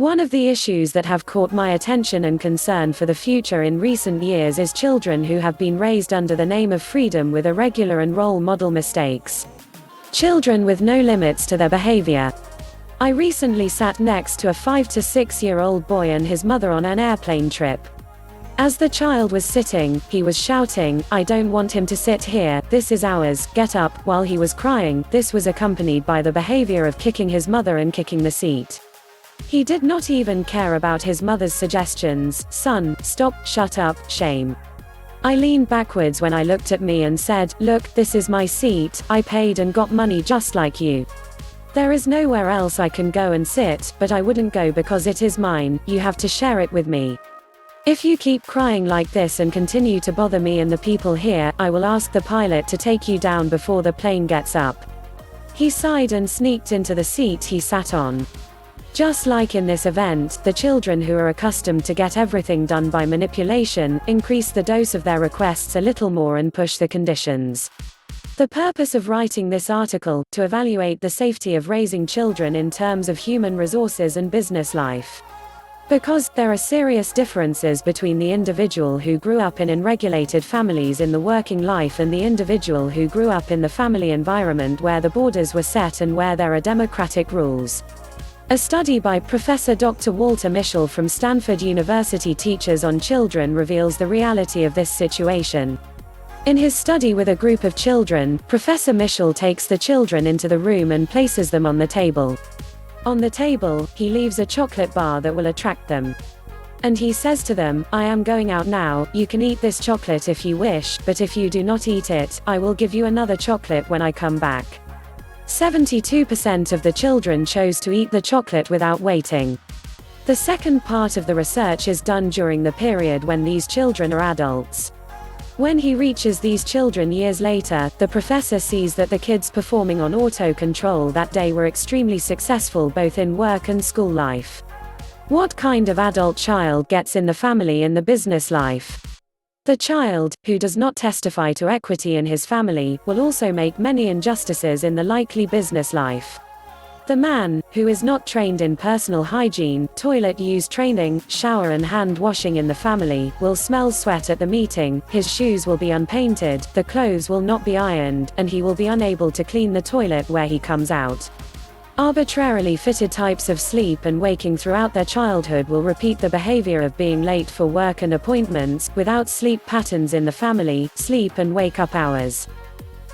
One of the issues that have caught my attention and concern for the future in recent years is children who have been raised under the name of freedom with irregular and role model mistakes. Children with no limits to their behavior. I recently sat next to a 5 to 6-year-old boy and his mother on an airplane trip. As the child was sitting, he was shouting, "I don't want him to sit here, this is ours, get up," while he was crying. This was accompanied by the behavior of kicking his mother and kicking the seat. He did not even care about his mother's suggestions. "Son, stop, shut up, shame." I leaned backwards when I looked at me and said, "Look, this is my seat, I paid and got money just like you. There is nowhere else I can go and sit, but I wouldn't go because it is mine, you have to share it with me. If you keep crying like this and continue to bother me and the people here, I will ask the pilot to take you down before the plane gets up." He sighed and sneaked into the seat he sat on. Just like in this event, the children who are accustomed to get everything done by manipulation, increase the dose of their requests a little more and push the conditions. The purpose of writing this article, to evaluate the safety of raising children in terms of human resources and business life. Because there are serious differences between the individual who grew up in unregulated families in the working life and the individual who grew up in the family environment where the borders were set and where there are democratic rules. A study by Professor Dr. Walter Mischel from Stanford University Teachers on Children reveals the reality of this situation. In his study with a group of children, Professor Mischel takes the children into the room and places them on the table. On the table, he leaves a chocolate bar that will attract them. And he says to them, "I am going out now, you can eat this chocolate if you wish, but if you do not eat it, I will give you another chocolate when I come back." 72% of the children chose to eat the chocolate without waiting. The second part of the research is done during the period when these children are adults. When he reaches these children years later, the professor sees that the kids performing on auto control that day were extremely successful both in work and school life. What kind of adult child gets in the family in the business life? The child, who does not testify to equity in his family, will also make many injustices in the likely business life. The man, who is not trained in personal hygiene, toilet use training, shower and hand washing in the family, will smell sweat at the meeting, his shoes will be unpainted, the clothes will not be ironed, and he will be unable to clean the toilet where he comes out. Arbitrarily fitted types of sleep and waking throughout their childhood will repeat the behavior of being late for work and appointments, without sleep patterns in the family, sleep and wake-up hours.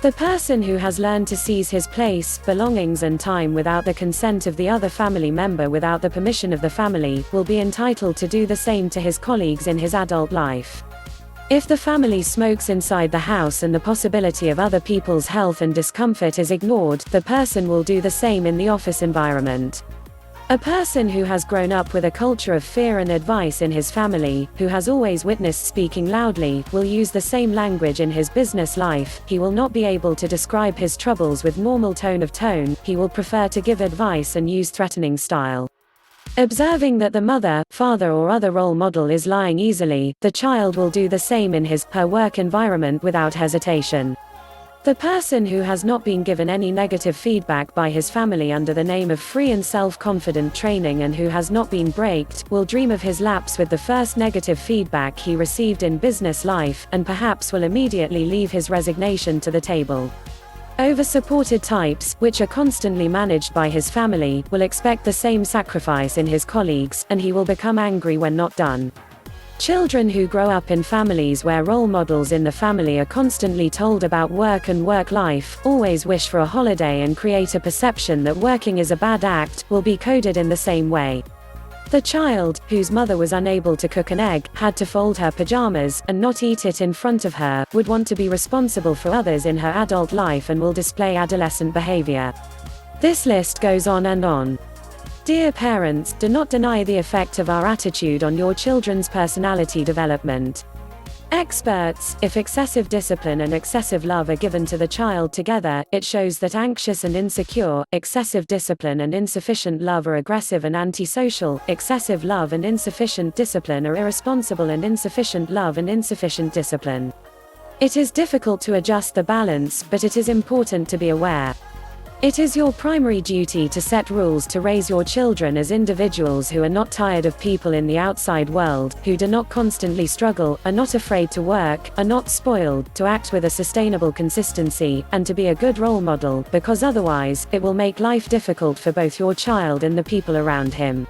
The person who has learned to seize his place, belongings and time without the consent of the other family member, without the permission of the family, will be entitled to do the same to his colleagues in his adult life. If the family smokes inside the house and the possibility of other people's health and discomfort is ignored, the person will do the same in the office environment. A person who has grown up with a culture of fear and advice in his family, who has always witnessed speaking loudly, will use the same language in his business life. He will not be able to describe his troubles with normal tone, he will prefer to give advice and use threatening style. Observing that the mother, father or other role model is lying easily, the child will do the same in her work environment without hesitation. The person who has not been given any negative feedback by his family under the name of free and self-confident training and who has not been braked, will dream of his lapse with the first negative feedback he received in business life, and perhaps will immediately leave his resignation to the table. Over-supported types, which are constantly managed by his family, will expect the same sacrifice in his colleagues, and he will become angry when not done. Children who grow up in families where role models in the family are constantly told about work and work life, always wish for a holiday and create a perception that working is a bad act, will be coded in the same way. The child, whose mother was unable to cook an egg, had to fold her pajamas, and not eat it in front of her, would want to be responsible for others in her adult life and will display adolescent behavior. This list goes on and on. Dear parents, do not deny the effect of our attitude on your children's personality development. Experts, if excessive discipline and excessive love are given to the child together, it shows that anxious and insecure, excessive discipline and insufficient love are aggressive and antisocial, excessive love and insufficient discipline are irresponsible, and insufficient love and insufficient discipline. It is difficult to adjust the balance, but it is important to be aware. It is your primary duty to set rules to raise your children as individuals who are not tired of people in the outside world, who do not constantly struggle, are not afraid to work, are not spoiled, to act with a sustainable consistency, and to be a good role model, because otherwise, it will make life difficult for both your child and the people around him.